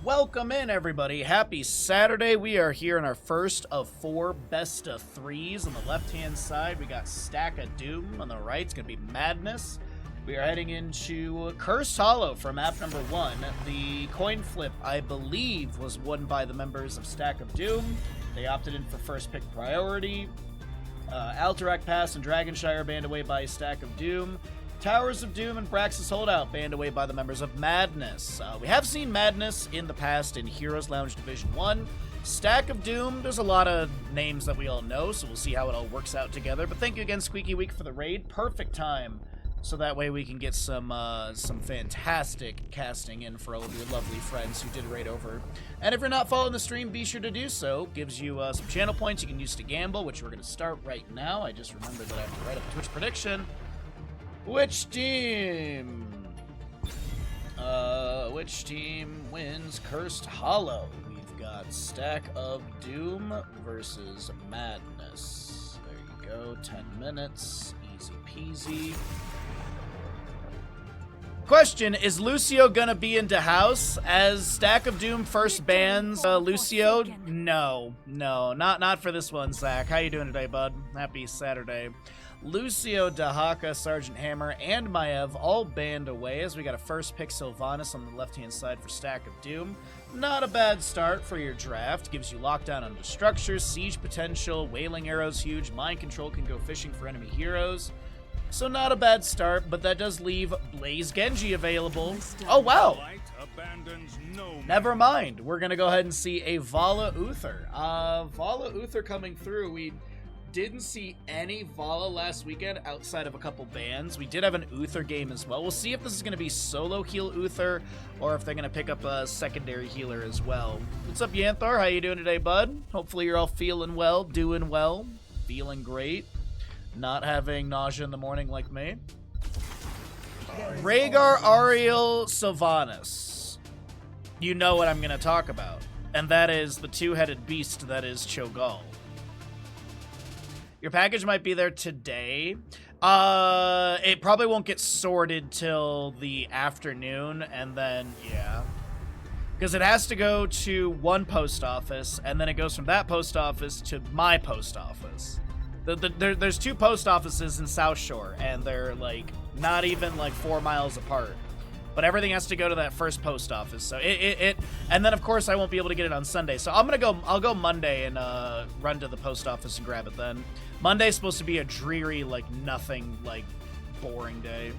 Welcome in, everybody. Happy Saturday. We are here in our first of 4 best of 3s. On the left-hand side, we got Stack of Doom. On the right, it's going to be Madness. We are heading into Cursed Hollow for map number 1. The coin flip, I believe, was won by the members of Stack of Doom. They opted in for first pick priority. Alterac Pass and Dragonshire banned away by Stack of Doom. Towers of Doom and Braxis Holdout banned away by the members of Madness. We have seen Madness in the past in Heroes Lounge Division 1. Stack of Doom, there's a lot of names that we all know, so we'll see how it all works out together. But thank you again, Squeaky Week, for the raid. Perfect time, so that way we can get some fantastic casting in for all of your lovely friends who did raid over. And if you're not following the stream, be sure to do so. Gives you some channel points you can use to gamble, which we're going to start right now. I just remembered that I have to write up a Twitch prediction. Which team wins Cursed Hollow? We've got Stack of Doom versus Madness. There you go, 10 minutes, easy peasy. Question, is Lucio gonna be into house? As Stack of Doom first bans Lucio? No, not for this one, Zach. How you doing today, bud? Happy Saturday. Lucio, Dahaka, Sergeant Hammer, and Maev all banned away as we got a first pick Sylvanas on the left-hand side for Stack of Doom. Not a bad start for your draft. Gives you lockdown on the structures, siege potential, wailing arrows huge, mind control can go fishing for enemy heroes. So not a bad start, but that does leave Blaze Genji available. Oh, wow. Never mind. We're going to go ahead and see a Vala Uther. Vala Uther coming through. We didn't see any Vala last weekend outside of a couple bans. We did have an Uther game as well. We'll see if this is going to be solo heal Uther or if they're going to pick up a secondary healer as well. What's up, Yanthor? How you doing today, bud? Hopefully you're all feeling well, doing well, feeling great. Not having nausea in the morning like me. Rhaegar, Ariel, Sylvanas. You know what I'm going to talk about. And that is the two-headed beast that is Cho'Gall. Your package might be there today. It probably won't get sorted till the afternoon, and then, yeah. Because it has to go to one post office, and then it goes from that post office to my post office. There's 2 post offices in South Shore, and they're, like, not even, like, 4 miles apart. But everything has to go to that first post office. So and then, of course, I won't be able to get it on Sunday. So I'll go Monday and run to the post office and grab it then. Monday's supposed to be a dreary, like, nothing, like, boring day.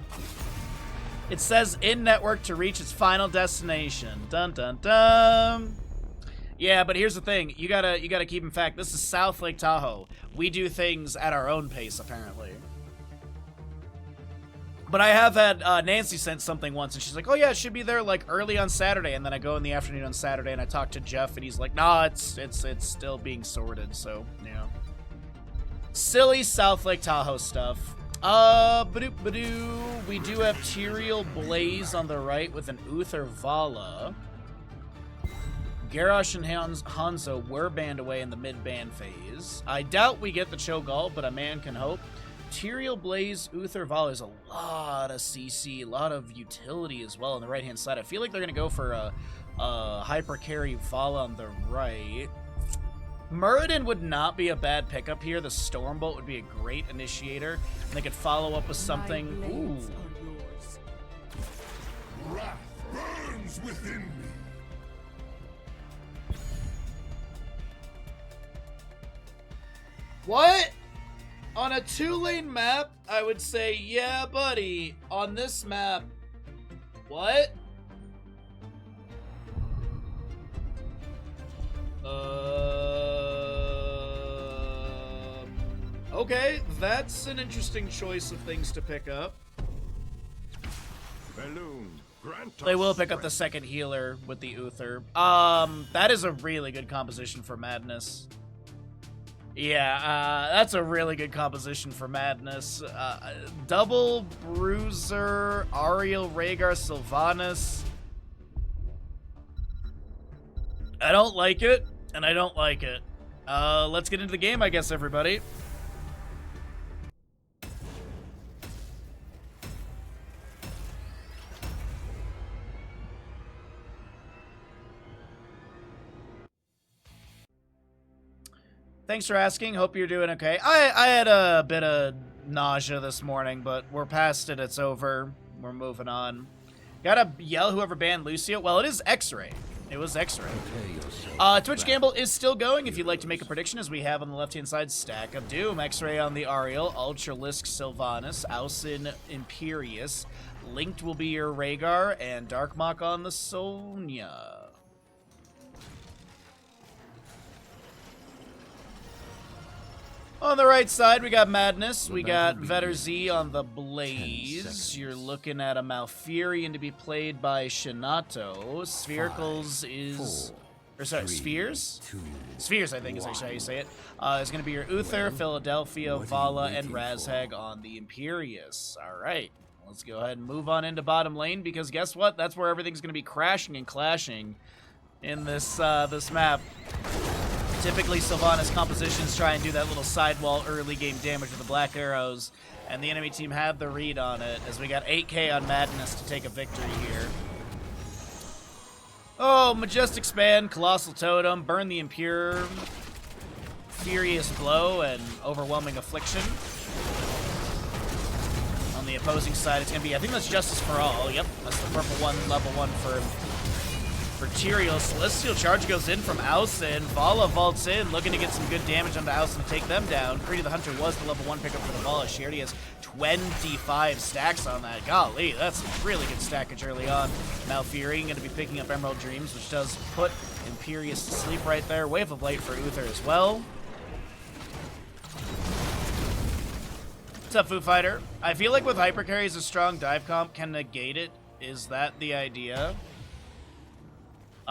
It says in-network to reach its final destination. Dun, dun, dun. Yeah, but here's the thing. You gotta keep in fact, this is South Lake Tahoe. We do things at our own pace, apparently. But I have had, Nancy sent something once, and she's like, oh yeah, it should be there, like, early on Saturday. And then I go in the afternoon on Saturday, and I talk to Jeff, and he's like, nah, it's still being sorted, so, yeah. Silly South Lake Tahoe stuff. Badoop-badoo. We do have Tyrael Blaze on the right with an Uther Vala. Garrosh and Hanzo were banned away in the mid-ban phase. I doubt we get the Cho'Gall, but a man can hope. Tyrael Blaze, Uther Vala is a lot of CC, a lot of utility as well on the right-hand side. I feel like they're going to go for a hyper carry Vala on the right. Muradin would not be a bad pickup here. The Stormbolt would be a great initiator. And they could follow up with something. Ooh. Wrath burns within me. What? On a 2-lane map, I would say, yeah, buddy. On this map, what? Okay, that's an interesting choice of things to pick up. Balloon, They will pick up the second healer with the Uther. That is a really good composition for Madness. Yeah, that's a really good composition for Madness. Double Bruiser, Ariel, Rhaegar, Sylvanas. I don't like it, and I don't like it. Let's get into the game, I guess, everybody. Thanks for asking. Hope you're doing okay. I had a bit of nausea this morning, but we're past it. It's over. We're moving on. Gotta yell whoever banned Lucio. Well, it is X-Ray. It was X-Ray. Twitch Gamble is still going. If you'd like to make a prediction, as we have on the left-hand side, Stack of Doom, X-Ray on the Ariel, Ultralisk Sylvanas, Ausin Imperius, Linked will be your Rhaegar, and Darkmok on the Sonya. On the right side, we got Madness. We got Vetter Z on the Blaze. You're looking at a Malfurion to be played by Shinato. Sphericals is... Or sorry, Spheres? Spheres, I think, is actually how you say it. Is going to be your Uther, Philadelphia, Vala, and Razhag on the Imperius. All right. Let's go ahead and move on into bottom lane, because guess what? That's where everything's going to be crashing and clashing in this this map. Typically, Sylvanas compositions try and do that little sidewall early game damage with the black arrows, and the enemy team have the read on it, as we got 8k on Madness to take a victory here. Oh, Majestic Span, Colossal Totem, Burn the Impure, Furious Blow, and Overwhelming Affliction. On the opposing side, it's going to be, I think that's Justice for All. Yep, that's the purple one, level 1 for Tyrael. Celestial Charge goes in from Ausin. Vala vaults in, looking to get some good damage onto Ausin to take them down. Creed the Hunter was the level 1 pickup for the Vala. She already has 25 stacks on that. Golly, that's a really good stackage early on. Malfurion going to be picking up Emerald Dreams, which does put Imperius to sleep right there. Wave of Light for Uther as well. What's up, Foo Fighter? I feel like with Hypercarries, a strong dive comp can negate it. Is that the idea?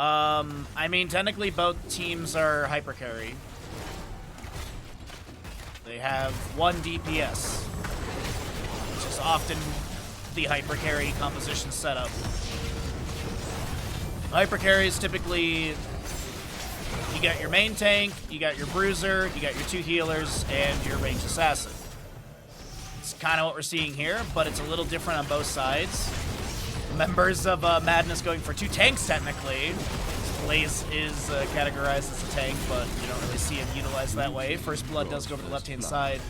I mean, technically both teams are hypercarry. They have 1 DPS, which is often the hypercarry composition setup. Hypercarry is typically, you got your main tank, you got your bruiser, you got your 2 healers, and your ranged assassin. It's kind of what we're seeing here, but it's a little different on both sides. Members of Madness going for 2 tanks, technically. Blaze is categorized as a tank, but you don't really see him utilized that way. First Blood does go to the left-hand side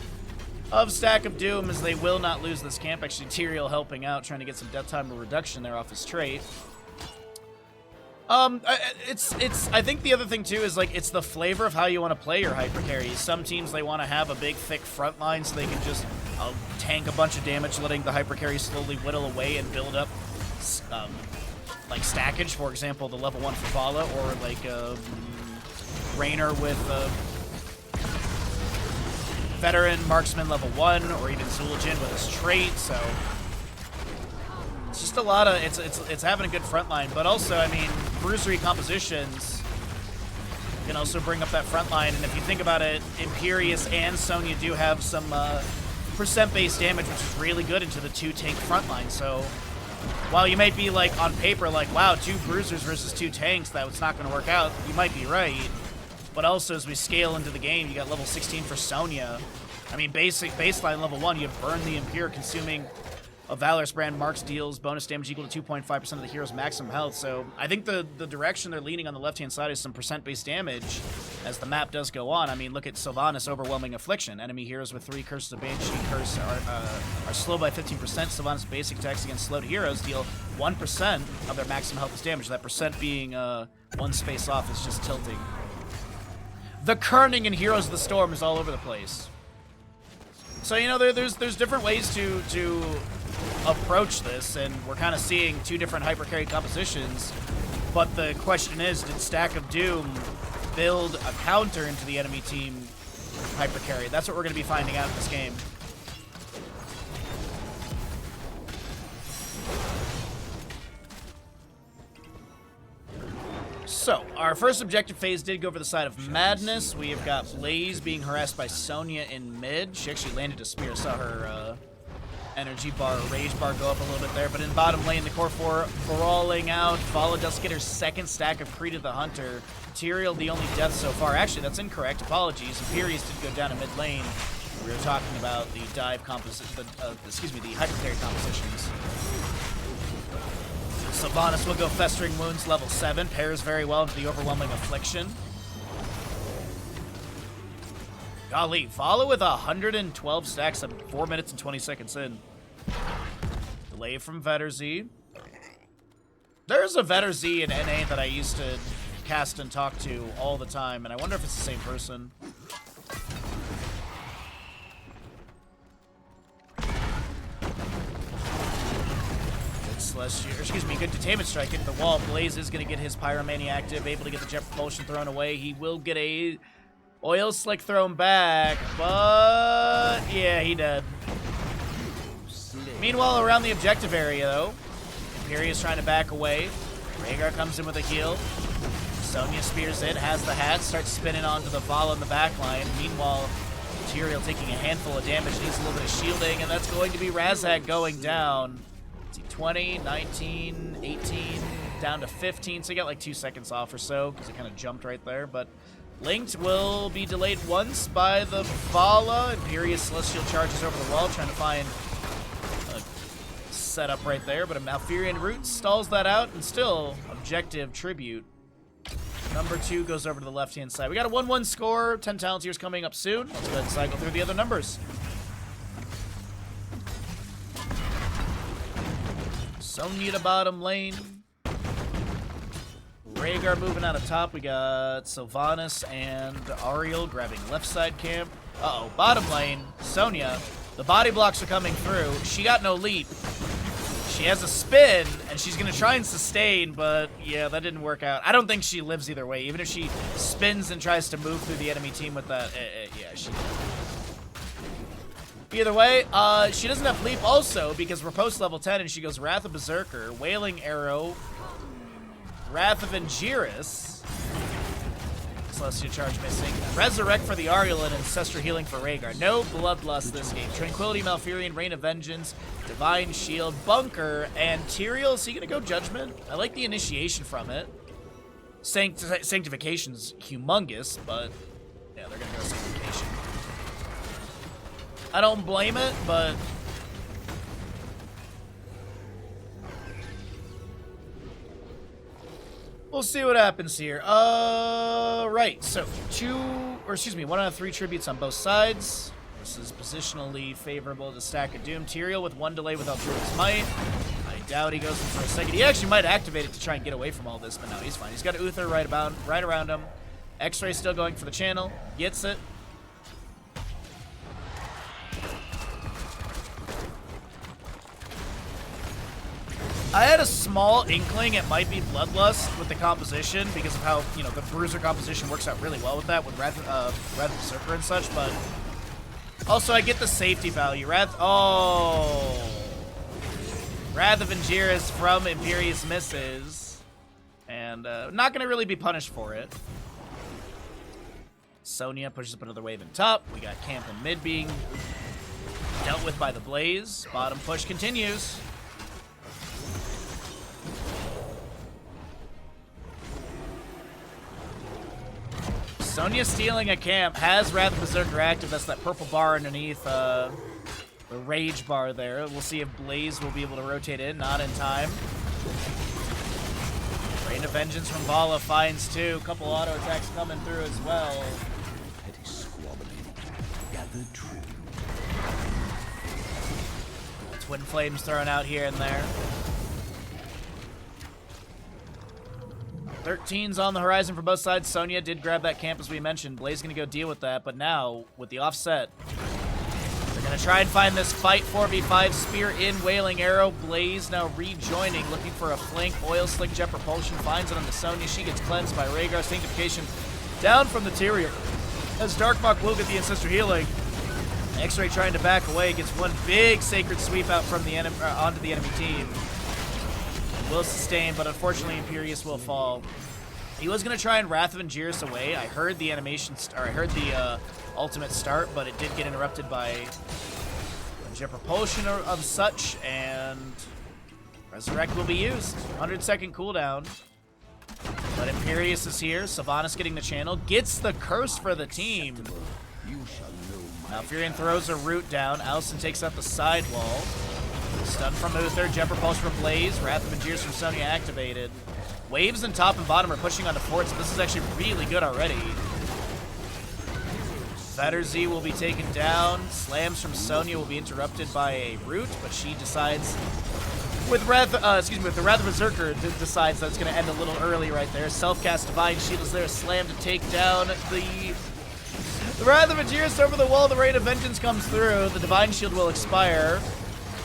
of Stack of Doom, as they will not lose this camp. Actually, Tyrael helping out, trying to get some death time reduction there off his trait. I think the other thing, too, is, like, it's the flavor of how you want to play your hyper carries. Some teams, they want to have a big, thick front line so they can just tank a bunch of damage, letting the hyper carry slowly whittle away and build up, like, stackage. For example, the level 1 for Vala, or, like, Raynor with Veteran Marksman level 1, or even Zul'jin with his trait, so... It's just a lot of, it's having a good front line, but also, I mean, bruisery compositions can also bring up that front line, and if you think about it, Imperius and Sonya do have some percent-based damage, which is really good into the 2 tank front line, so while you might be, like, on paper, like, wow, 2 bruisers versus 2 tanks, that's not going to work out, you might be right, but also as we scale into the game, you got level 16 for Sonya. I mean, baseline level 1, you burn the Impure, consuming a Valorous Brand. Marks deals bonus damage equal to 2.5% of the hero's maximum health. So I think the direction they're leaning on the left-hand side is some percent-based damage as the map does go on. I mean, look at Sylvanas, Overwhelming Affliction. Enemy heroes with 3 Curses of Banshee Curse are slow by 15%. Sylvanas' basic attacks against slowed heroes deal 1% of their maximum health as damage. That percent being 1 space off is just tilting. The kerning in Heroes of the Storm is all over the place. So, you know, there's different ways to approach this, and we're kind of seeing 2 different hypercarry compositions, but the question is, did Stack of Doom build a counter into the enemy team hypercarry? That's what we're going to be finding out in this game. So, our first objective phase did go over the side of Madness. We have got Blaze being harassed by Sonya in mid. She actually landed a spear. Saw her energy bar, rage bar go up a little bit there. But in bottom lane, the core 4 brawling out. Vala does get her 2nd stack of Creed the Hunter. Tyrael, the only death so far. Actually, that's incorrect. Apologies. Imperius did go down in mid lane. We were talking about the dive composition, the hypercarry compositions. Sylvanas will go Festering Wounds level 7. Pairs very well into the Overwhelming Affliction. Golly, Vala with 112 stacks at 4 minutes and 20 seconds in. Delay from Vetterzy. There's a Vetterzy in NA that I used to cast and talk to all the time, and I wonder if it's the same person. Good detainment strike into the wall. Blaze is going to get his Pyromania active, able to get the jet propulsion thrown away. He will get a oil slick thrown back, but yeah, he dead. Meanwhile, around the objective area, though, Imperius trying to back away. Rhaegar comes in with a heal. Sonya spears in, has the hat, starts spinning onto the Vala in the back line. Meanwhile, Tyrael taking a handful of damage, needs a little bit of shielding, and that's going to be Razak going down. 20, 19, 18, down to 15, so you got like 2 seconds off or so, because it kind of jumped right there, but Linked will be delayed once by the Vala. Imperious Celestial charges over the wall, trying to find a setup right there, but a Malfurion Root stalls that out, and still, objective Tribute. Number 2 goes over to the left-hand side. We got a 1-1 score, 10 talent tiers coming up soon. Let's go ahead and cycle through the other numbers. Sonya to bottom lane. Rhaegar moving out of top. We got Sylvanas and Ariel grabbing left side camp. Uh-oh, bottom lane. Sonya. The body blocks are coming through. She got no leap. She has a spin, and she's going to try and sustain, but yeah, that didn't work out. I don't think she lives either way. Even if she spins and tries to move through the enemy team with that, yeah, she... Either way, she doesn't have leap also because we're post level 10 and she goes Wrath of Berserker, Wailing Arrow, Wrath of Angiris, Celestial Charge missing, Resurrect for the Ariel, and Ancestral Healing for Rhaegar. No Bloodlust this game. Tranquility, Malfurion, Reign of Vengeance, Divine Shield, Bunker, and Tyrael. Is he going to go Judgment? I like the initiation from it. Sanctification's humongous, but yeah, they're going to go Sanctification. I don't blame it, but we'll see what happens here. Right, so 1 out of 3 tributes on both sides. This is positionally favorable to Stack of Doom. Tyrael with 1 delay without Druid's Might. I doubt he goes in for a second. He actually might activate it to try and get away from all this, but no, he's fine. He's got Uther right around him. X-Ray still going for the channel. Gets it. I had a small inkling it might be Bloodlust with the composition because of how, you know, the Bruiser composition works out really well with that with Wrath of Berserker and such, but also I get the safety value. Wrath of Angiris from Imperious misses, and not going to really be punished for it. Sonya pushes up another wave in top. We got camp and mid being dealt with by the Blaze. Bottom push continues. Sonya stealing a camp, has Wrath of Berserker active. That's that purple bar underneath the rage bar there. We'll see if Blaze will be able to rotate in. Not in time. Reign of Vengeance from Vala finds 2. Couple auto attacks coming through as well. Petty squabbling. Gather true. Twin Flames thrown out here and there. 13's on the horizon for both sides. Sonya did grab that camp as we mentioned. Blaze gonna go deal with that, but now with the offset, they're gonna try and find this fight. 4v5 spear in, Wailing Arrow. Blaze now rejoining, looking for a flank. Oil Slick Jet Propulsion finds it on the Sonya. She gets cleansed by Rhaegar. Sanctification down from the Tyrael as Darkmok will get the Ancestral Healing. X-Ray trying to back away, gets one big Sacred Sweep out from the enemy onto the enemy team. Will sustain, but unfortunately Imperious will fall. He was going to try and Wrath of Angiris away. I heard the animation, I heard the ultimate start, but it did get interrupted by Jet Propulsion of such, and Resurrect will be used. 100-second cooldown. But Imperious is here. Sylvanas getting the channel. Gets the curse for the team. Malfurion throws a root down. Alison takes out the side wall. Stun from Uther, Jet Propulsion from Blaze, Wrath of Angiris from Sonya activated. Waves in top and bottom are pushing onto forts, so this is actually really good already. Vetterzy will be taken down. Slams from Sonya will be interrupted by a root, but she decides, with the Wrath of Berserker, decides that it's going to end a little early right there. Self-cast Divine Shield is there, slam to take down the Wrath of Aegis over the wall. The Rain of Vengeance comes through. The Divine Shield will expire.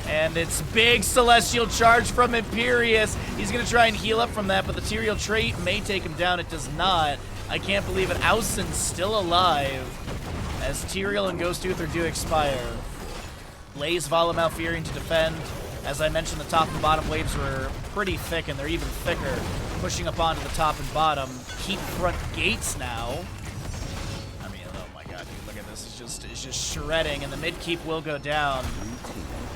And it's big Celestial Charge from Imperius. He's going to try and heal up from that, but the Tyrael trait may take him down. It does not. I can't believe it. Ausen's still alive as Tyrael and Ghost Uther do expire. Blaze Vala Malfurion to defend. As I mentioned, the top and bottom waves were pretty thick, and they're even thicker, pushing up onto the top and bottom. Keep front gates now. I mean, oh my god, dude, look at this. It's just shredding, and the mid keep will go down.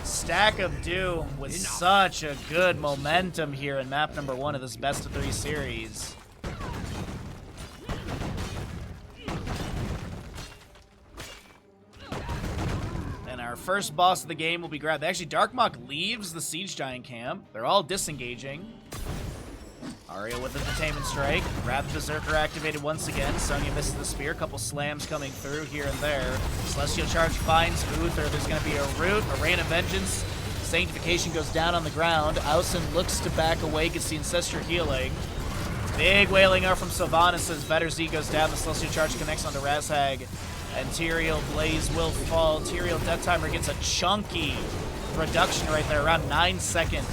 Stack of Doom with such a good momentum here in map number 1 of this best of 3 series. And our first boss of the game will be grabbed. Actually, Darkmok leaves the Siege Giant camp. They're all disengaging. Aria with the Detainment Strike. Wrath of Berserker activated once again. Sonya misses the spear. Couple slams coming through here and there. Celestial Charge finds Uther. There's going to be a root, a Rain of Vengeance. Sanctification goes down on the ground. Ausen looks to back away, gets the Ancestor healing. Big Wailing Arrow from Sylvanas as Vetterzy goes down. The Celestial Charge connects onto Razhag. And Tyrael Blaze will fall. Tyrael Death Timer gets a chunky reduction right there, around 9 seconds.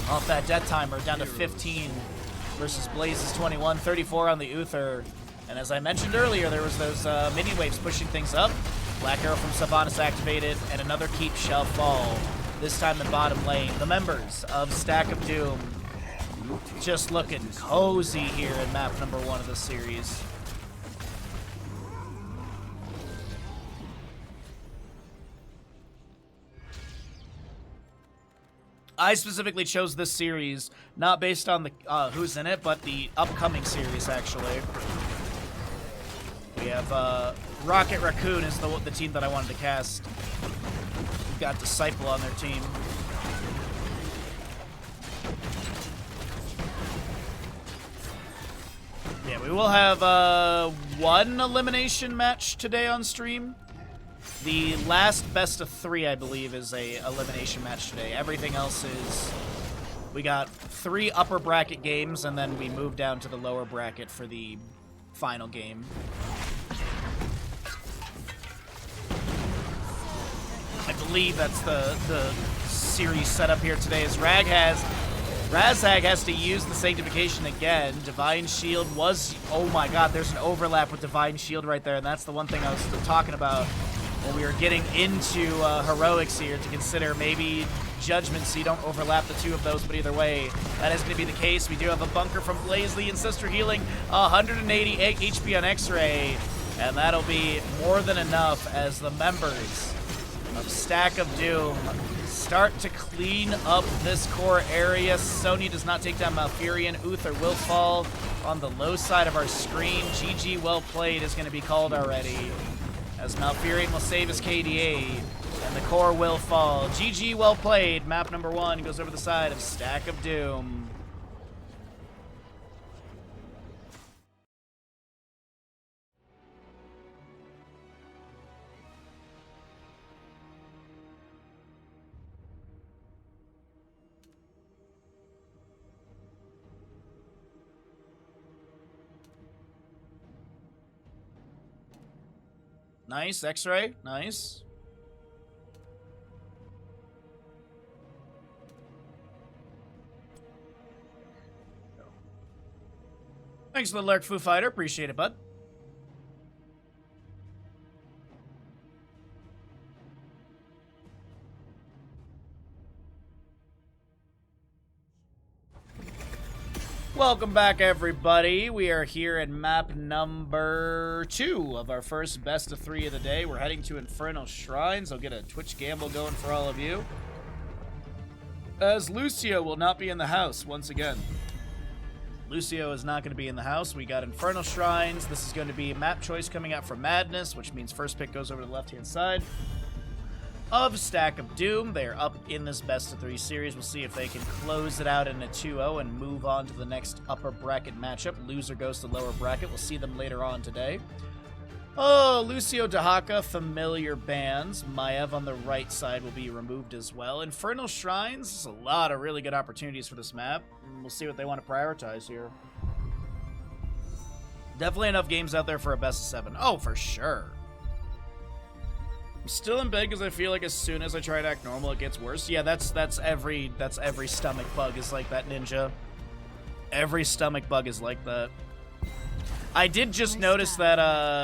Off that Death Timer, down to 15 versus Blaze's 21, 34 on the Uther. And as I mentioned earlier, there was those mini waves pushing things up. Black Arrow from Sylvanas activated, and another keep shall fall. This time in bottom lane. The members of Stack of Doom just looking cozy here in map number 1 of the series. I specifically chose this series, not based on the who's in it, but the upcoming series, actually. We have Rocket Raccoon is the team that I wanted to cast. We've got Disciple on their team. Yeah, we will have one elimination match today on stream. The last best of 3, I believe, is a elimination match today. Everything else is... We got 3 upper bracket games, and then we move down to the lower bracket for the final game. I believe that's the series setup here today, as Razhag has to use the Sanctification again. Divine Shield was... Oh my god, there's an overlap with Divine Shield right there, and that's the one thing I was talking about when we were getting into heroics here, to consider maybe Judgment so you don't overlap the 2 of those, but either way, that is going to be the case. We do have a bunker from Blaze, the Ancestor healing 180 HP on X-Ray, and that'll be more than enough as the members of Stack of Doom start to clean up this core area. Sonya does not take down Malfurion. Uther will fall on the low side of our screen. GG well played is going to be called already, as Malfurion will save his KDA, and the core will fall. GG, well played. Map number 1 goes over the side of Stack of Doom. Nice, X-Ray, nice. Thanks for the lurk, Foo Fighter. Appreciate it, bud. Welcome back, everybody. We are here in map number 2 of our first best of 3 of the day. We're heading to Infernal Shrines. I'll get a Twitch gamble going for all of you, as Lucio will not be in the house once again. Lucio is not going to be in the house. We got Infernal Shrines. This is going to be a map choice coming out from Madness, which means first pick goes over to the left-hand side of Stack of Doom. They're up in this best of 3 series. We'll see if they can close it out in a 2-0 and move on to the next upper bracket matchup. Loser goes to lower bracket. We'll see them later on today. Oh, Lucio Dahaka, familiar bands. Maev on the right side will be removed as well. Infernal Shrines, there's a lot of really good opportunities for this map. We'll see what they want to prioritize here. Definitely enough games out there for a best of 7. Oh, for sure. I'm still in bed because I feel like as soon as I try to act normal, it gets worse. Yeah, that's every stomach bug is like that, Ninja. Every stomach bug is like that. I did just notice that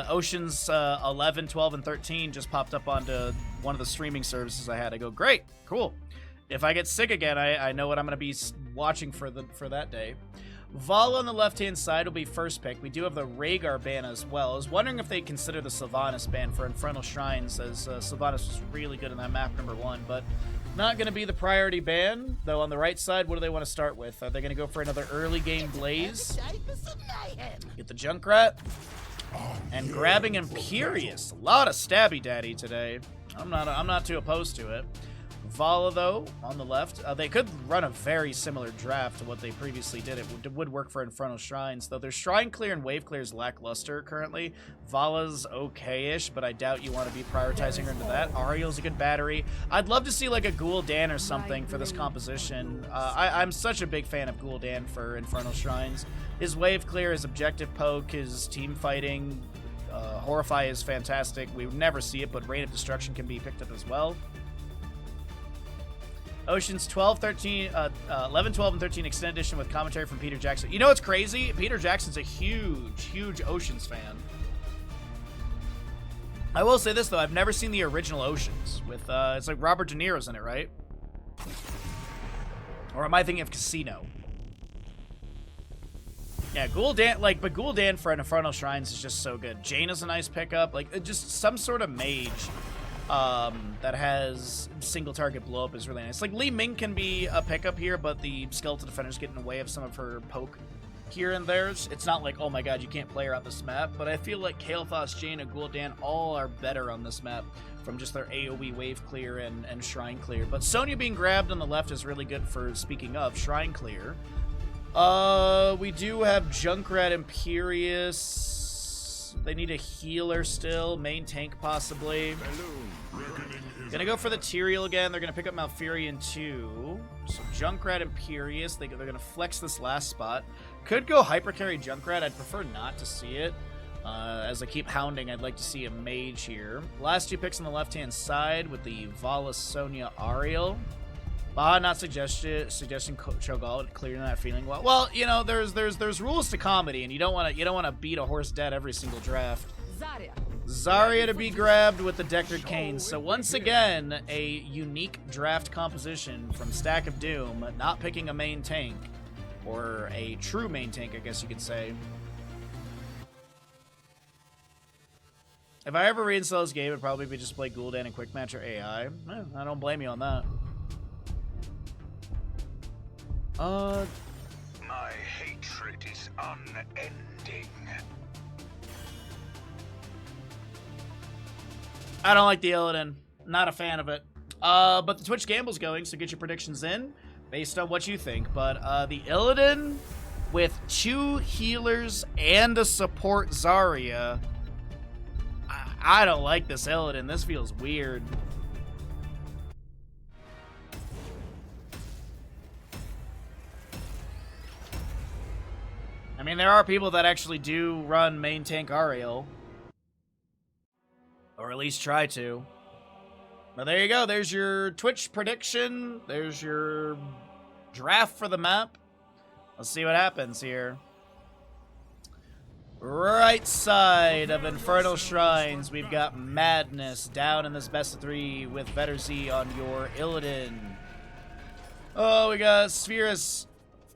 Oceans 11, 12, and 13 just popped up onto one of the streaming services I had. I go, great, cool. If I get sick again, I know what I'm going to be watching for that day. Vala on the left-hand side will be first pick. We do have the Rhaegar ban as well. I was wondering if they consider the Sylvanas ban for Infernal Shrines, as Sylvanas was really good in that map, number 1, but not going to be the priority ban. Though on the right side, what do they want to start with? Are they going to go for another early game Blaze? Get the Junkrat. And grabbing Imperious. A lot of stabby daddy today. I'm not too opposed to it. Vala, though, on the left. They could run a very similar draft to what they previously did. It would work for Infernal Shrines, though their Shrine Clear and Wave Clear is lackluster currently. Vala's okay-ish, but I doubt you want to be prioritizing her into that. Ariel's a good battery. I'd love to see like a Gul'dan or something for this composition. I'm such a big fan of Gul'dan for Infernal Shrines. His Wave Clear, his objective poke, his team fighting, Horrify is fantastic. We would never see it, but Reign of Destruction can be picked up as well. Oceans 12, 13, 11, 12, and 13 Extended Edition with commentary from Peter Jackson. You know what's crazy? Peter Jackson's a huge Oceans fan. I will say this, though. I've never seen the original Oceans. With it's like Robert De Niro's in it, right? Or am I thinking of Casino? Yeah, Gul'dan, but Gul'dan for Infernal Shrines is just so good. Jaina's a nice pickup. Like, just some sort of mage that has single target blow up is really nice. Like, Li Ming can be a pickup here, but the Skeletal Defender's getting in the way of some of her poke here and there. It's not like, oh my god, you can't play her on this map, but I feel like Kael'thas, Jaina, Gul'dan all are better on this map from just their AoE wave clear and shrine clear. But Sonya being grabbed on the left is really good for, speaking of, shrine clear. We do have Junkrat, Imperious. They need a healer still, main tank possibly. Gonna go for the Tyrael again. They're gonna pick up Malfurion too. So Junkrat, Imperious. They're gonna flex this last spot. Could go hypercarry Junkrat. I'd prefer not to see it. As I keep hounding, I'd like to see a mage here. Last two picks on the left-hand side with the Vala, Sonya, Ariel. Not suggesting Cho'Gall, clearing that feeling well. Well, you know, there's rules to comedy, and you don't want to beat a horse dead every single draft. Zarya to be grabbed with the Deckard Cain. So once again, a unique draft composition from Stack of Doom, not picking a main tank, or a true main tank, I guess you could say. If I ever reinstall this game, it'd probably be just play Gul'dan and Quick Match or AI. I don't blame you on that. My hatred is unending. I don't like the Illidan. Not a fan of it. But the Twitch Gamble's going, so get your predictions in based on what you think. But the Illidan with 2 healers and a support Zarya, I don't like this Illidan. This feels weird. I mean, there are people that actually do run main tank Ariel. Or at least try to. But there you go. There's your Twitch prediction. There's your draft for the map. Let's see what happens here. Right side of Infernal Shrines, we've got Madness down in this best of 3 with Vetterz on your Illidan. Oh, we got Spherus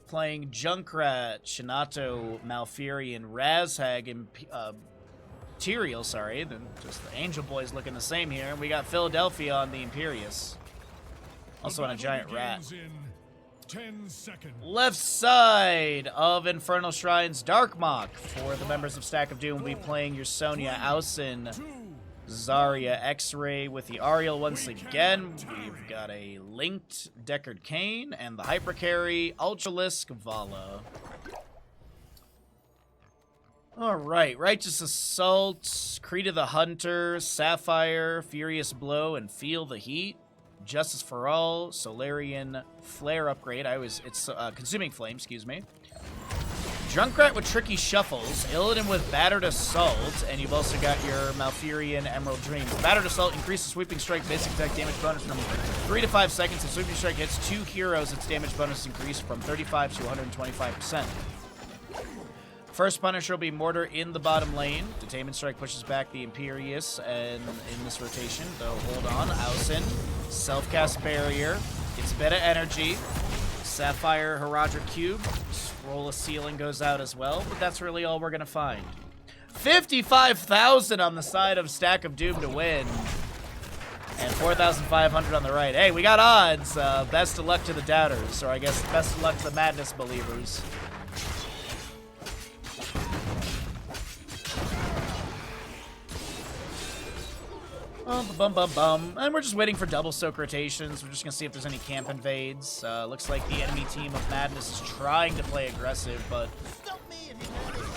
playing Junkrat, Shinato, Malfurion, Razhag, and Tyrael, sorry. Then just the Angel Boys looking the same here. And we got Philadelphia on the Imperious. Also on a giant rat. 10 seconds. Left side of Infernal Shrines, Darkmok. For the members of Stack of Doom, we'll be playing your Sonya, Ausen, Zarya, X-Ray with the Ariel once again. We've got a linked Deckard Cain and the Hypercarry Ultralisk Vala. All Alright, Righteous Assault, Creed of the Hunter, Sapphire, Furious Blow, and Feel the Heat. Justice for All, Solarian Flare upgrade. It's Consuming Flame, excuse me. Junkrat with Tricky Shuffles, Illidan with Battered Assault, and you've also got your Malfurion Emerald Dream. Battered Assault increases Sweeping Strike basic attack damage bonus from 3 to 5 seconds. If Sweeping Strike hits 2 heroes, its damage bonus increased from 35 to 125%. First Punisher will be Mortar in the bottom lane. Detainment Strike pushes back the Imperius, and in this rotation, though, hold on. Ausen, Self-Cast Barrier, it's Beta Energy, Sapphire Herodric Cube, Scroll of Sealing goes out as well, but that's really all we're going to find. 55,000 on the side of Stack of Doom to win, and 4,500 on the right. Hey, we got odds. Best of luck to the doubters, or I guess best of luck to the Madness believers. And we're just waiting for double soak rotations. We're just gonna see if there's any camp invades. Looks like the enemy team of Madness is trying to play aggressive, but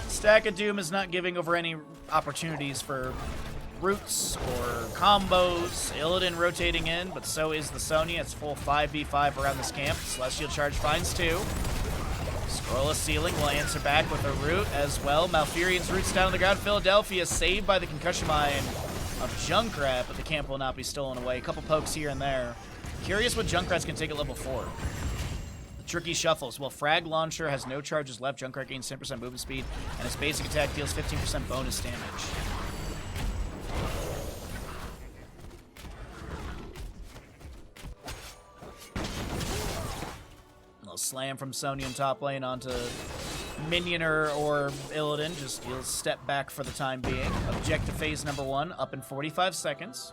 Stack of Doom is not giving over any opportunities for roots or combos. Illidan rotating in, but so is the Sonya. It's full 5v5 around this camp. Celestial Charge finds 2. Scroll of Sealing will answer back with a root as well. Malfurion's roots down on the ground. Philadelphia saved by the Concussion Mine of Junkrat, but the camp will not be stolen away. A couple pokes here and there. Curious what Junkrat's can take at level 4. The Tricky Shuffles. Well, Frag Launcher has no charges left. Junkrat gains 10% movement speed, and its basic attack deals 15% bonus damage. A little slam from Sonya in top lane onto Minioner or Illidan. Just he'll step back for the time being. Objective phase number 1 up in 45 seconds.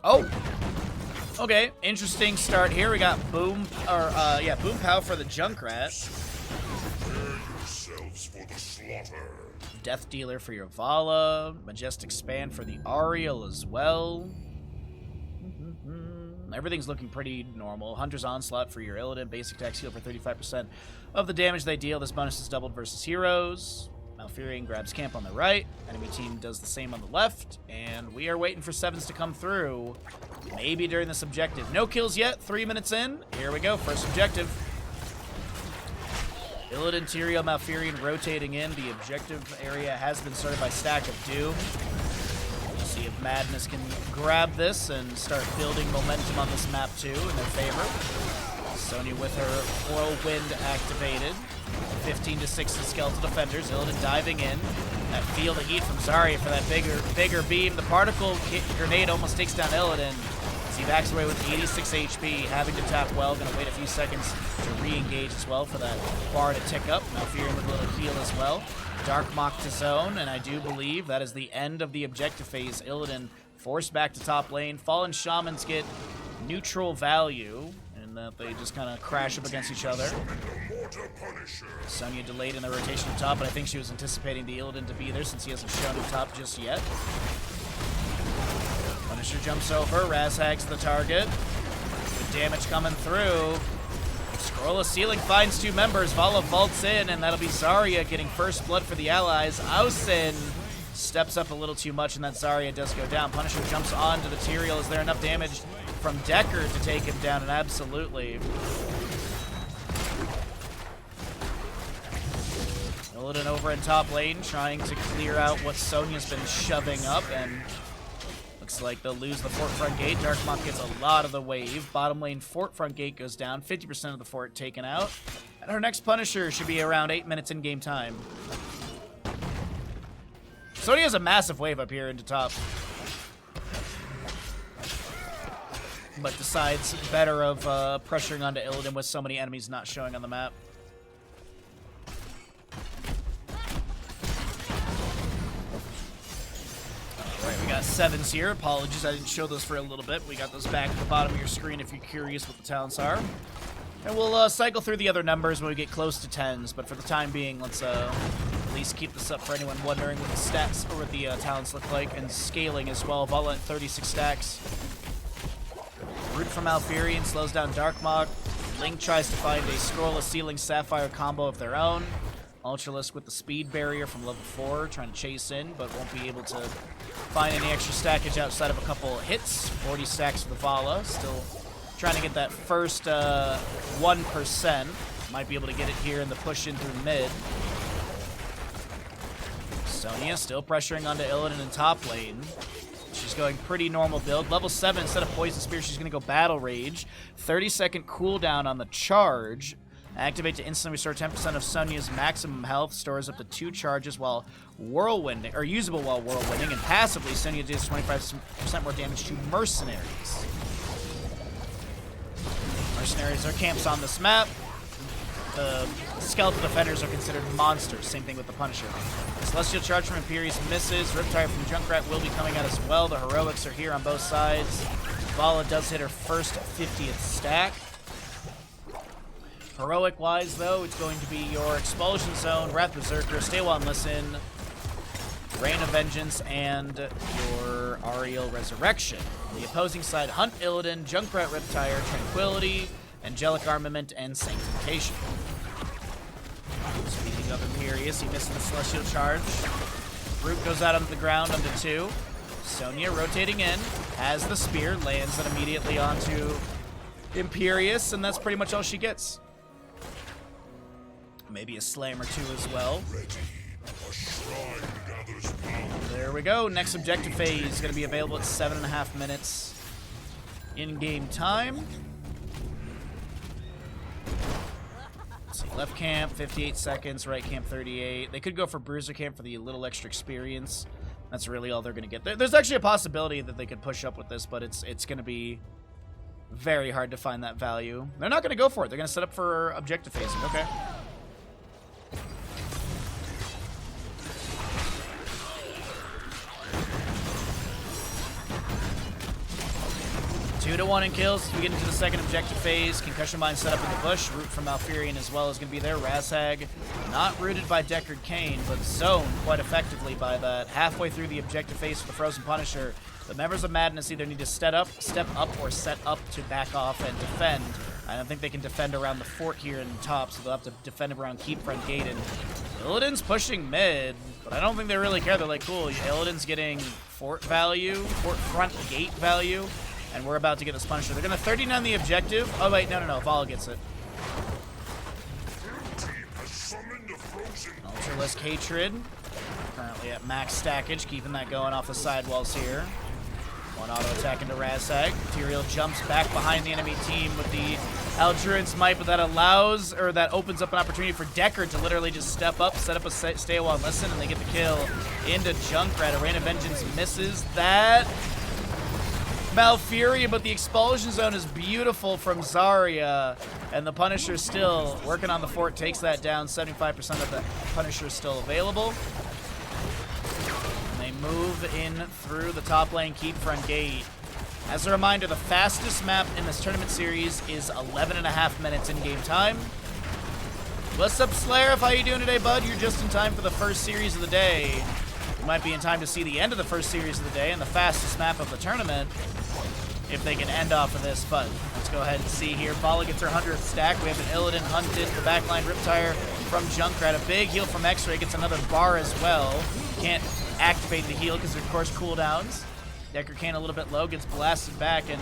Oh! Okay, interesting start here. We got Boom Pow for the Junkrat. Prepare yourselves for the slaughter. Death Dealer for your Vala, Majestic Span for the Ariel as well. Everything's looking pretty normal. Hunter's Onslaught for your Illidan, basic attack heal for 35% of the damage they deal. This bonus is doubled versus heroes. Malfurion grabs camp on the right. Enemy team does the same on the left. And we are waiting for 7s to come through. Maybe during this objective. No kills yet, 3 minutes in. Here we go, first objective. Illidan, Tyrael, Malfurion rotating in. The objective area has been started by Stack of Doom. We'll see if Madness can grab this and start building momentum on this map too in their favor. Sonya with her Whirlwind activated. 15 to 6 Skeletal Defenders. Illidan diving in. That Feel the Heat from Zarya for that bigger beam. The Particle Grenade almost takes down Illidan. He backs away with 86 HP, having to tap well. Gonna wait a few seconds to re-engage as well for that bar to tick up. Malfurion with a little heal as well. Dark Mock to zone, and I do believe that is the end of the objective phase. Illidan forced back to top lane. Fallen Shamans get neutral value, and that they just kind of crash up against each other. Sonya delayed in the rotation up top, but I think she was anticipating the Illidan to be there since he hasn't shown up top just yet. Punisher jumps over, Razhags the target. Good damage coming through. Scroll of Sealing finds 2 members. Vala vaults in, and that'll be Zarya getting first blood for the allies. Ausen steps up a little too much, and that Zarya does go down. Punisher jumps onto the Tyrael. Is there enough damage from Decker to take him down? And absolutely. Illidan over in top lane, trying to clear out what Sonya's been shoving up, and looks like they'll lose the fort front gate. Darkmock gets a lot of the wave. Bottom lane fort front gate goes down. 50% of the fort taken out. And our next Punisher should be around 8 minutes in game time. Sonya has a massive wave up here into top, but decides better of pressuring onto Illidan with so many enemies not showing on the map. Alright, we got 7s here. Apologies, I didn't show those for a little bit. We got those back at the bottom of your screen if you're curious what the talents are. And we'll cycle through the other numbers when we get close to 10s, but for the time being, let's at least keep this up for anyone wondering what the stats or what the talents look like, and scaling as well. Vala at 36 stacks. Root from Malfurion slows down Darkmok. Link tries to find a Scroll of Sealing Sapphire combo of their own. Ultralisk with the speed barrier from level 4, trying to chase in, but won't be able to find any extra stackage outside of a couple hits. 40 stacks for the Vala, still trying to get that first 1%. Might be able to get it here in the push in through mid. Sonya still pressuring onto Illidan in top lane. She's going pretty normal build. Level 7, instead of Poison Spear, she's going to go Battle Rage. 30-second cooldown on the charge. Activate to instantly restore 10% of Sonya's maximum health. Stores up to 2 charges while whirlwinding, or usable while whirlwinding. And passively, Sonya deals 25% more damage to Mercenaries. Mercenaries are camps on this map. The Skeletal Defenders are considered monsters. Same thing with the Punisher. Celestial Charge from Imperius misses. Riptide from Junkrat will be coming out as well. The Heroics are here on both sides. Vala does hit her first 50th stack. Heroic-wise, though, it's going to be your Expulsion Zone, Wrath Berserker, Stay While and Listen, Reign of Vengeance, and your Ariel Resurrection. On the opposing side, Hunt Illidan, Junkrat Riptire, Tranquility, Angelic Armament, and Sanctification. Speaking of Imperius, he missed the Celestial Charge. Root goes out onto the ground onto 2. Sonya rotating in, has the spear, lands it immediately onto Imperius, and that's pretty much all she gets. Maybe a slam or 2 as well. There we go. Next objective phase is going to be available at 7.5 minutes in-game time. Let's see, left camp, 58 seconds. Right camp, 38. They could go for Bruiser camp for the little extra experience. That's really all they're going to get. There's actually a possibility that they could push up with this, but it's going to be very hard to find that value. They're not going to go for it. They're going to set up for objective phasing. Okay. 2-1 in kills. We get into the second objective phase. Concussion Mine set up in the bush. Root from Malfurion as well is going to be there. Razhag not rooted by Deckard Cain, but zoned quite effectively by that. Halfway through the objective phase for the Frozen Punisher, the members of Madness either need to step up, or set up to back off and defend. I don't think they can defend around the fort here in top, so they'll have to defend around Keep Front Gate. And Illidan's pushing mid, but I don't think they really care. They're like, cool, Illidan's getting fort value, fort front gate value, and we're about to get this Punisher. They're going to 39 the objective. Oh, wait, no. Vala gets it. Ultralisk Hatred. Currently at max stackage, keeping that going off the sidewalls here. One auto attack into Razhag. Material jumps back behind the enemy team with the Eldurance Might, but that allows, or that opens up an opportunity for Deckard to literally just step up, set up a stay a while and listen, and they get the kill into Junkrat. A Reign of Vengeance misses that. Malfurion, but the Expulsion Zone is beautiful from Zarya, and the Punisher still working on the fort, takes that down. 75% of the Punisher is still available. And they move in through the top lane, Keep Front Gate. As a reminder, the fastest map in this tournament series is 11.5 minutes in-game time. What's up, Slayer? How you doing today, bud? You're just in time for the first series of the day. You might be in time to see the end of the first series of the day and the fastest map of the tournament, if they can end off of this. But let's go ahead and see here. Vala gets her 100th stack. We have an Illidan hunted. The backline Riptire from Junkrat. A big heal from X-Ray. Gets another bar as well. Can't activate the heal because of course cooldowns. Deckard Cain a little bit low. Gets blasted back, and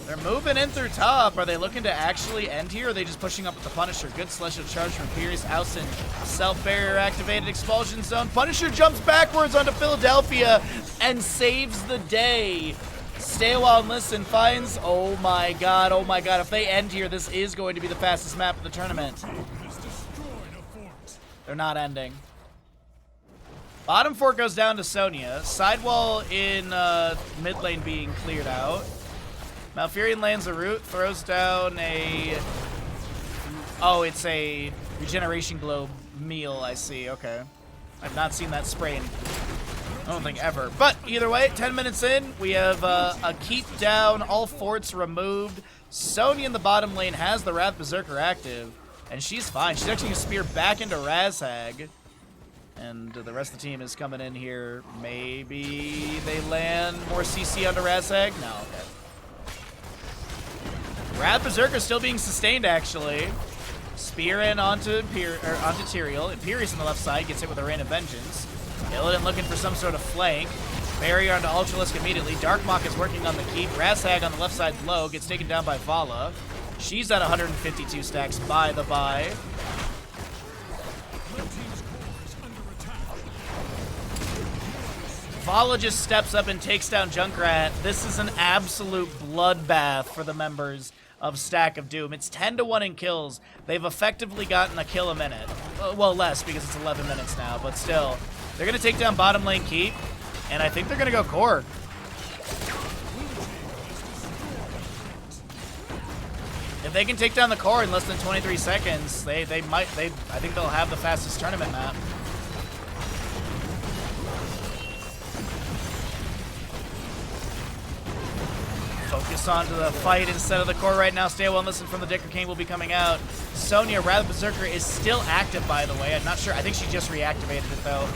they're moving in through top. Are they looking to actually end here, or are they just pushing up with the Punisher? Good Celestial Charge from Furious. Ausen, self-barrier activated, Expulsion Zone. Punisher jumps backwards onto Philadelphia and saves the day. Stay a while and listen. Finds, oh my god. If they end here, this is going to be the fastest map of the tournament. They're not ending. Bottom fort goes down to Sonya. Sidewall in mid lane being cleared out. Malfurion lands a root, throws down a... Oh, it's a regeneration globe meal, I see. Okay. I've not seen that spray in, I don't think, ever. But either way, 10 minutes in, we have a keep down, all forts removed. Sonya in the bottom lane has the Wrath Berserker active, and she's fine. She's actually going to spear back into Razhag. And the rest of the team is coming in here. Maybe they land more CC onto Razhag? No, okay. Wrath Berserker still being sustained, actually. Spear in onto Tyrael. Imperius on the left side gets hit with a Rain of Vengeance. Illidan looking for some sort of flank. Barrier onto Ultralisk immediately. Darkmok is working on the keep. Razhag on the left side low. Gets taken down by Vala. She's at 152 stacks by the bye. Vala just steps up and takes down Junkrat. This is an absolute bloodbath for the members of Stack of Doom. It's 10-1 in kills. They've effectively gotten a kill a minute. Well, less because it's 11 minutes now, but still. They're going to take down bottom lane keep, and I think they're going to go core. If they can take down the core in less than 23 seconds, I think they'll have the fastest tournament map. Focus onto the fight instead of the core right now. Stay well and listen from the Dicker King will be coming out. Sonya, Wrath Berserker, is still active, by the way. I'm not sure. I think she just reactivated it, though.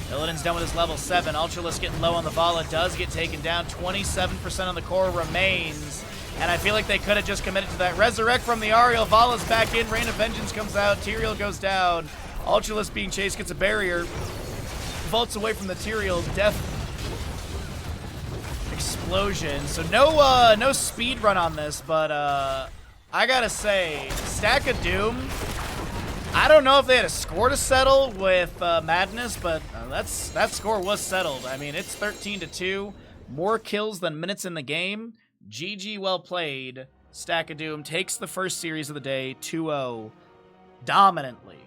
Illidan's done with his level 7. Ultralisk getting low on the Vala. Does get taken down. 27% on the core remains. And I feel like they could have just committed to that. Resurrect from the Ariel. Vala's back in. Rain of Vengeance comes out. Tyrael goes down. Ultralisk being chased gets a barrier. Vaults away from the Tyrael. Death explosion. So no speed run on this, but I gotta say, Stack of Doom, I don't know if they had a score to settle with Madness, but that score was settled. I mean, it's 13-2, more kills than minutes in the game. GG, well played. Stack of Doom takes the first series of the day 2-0 dominantly.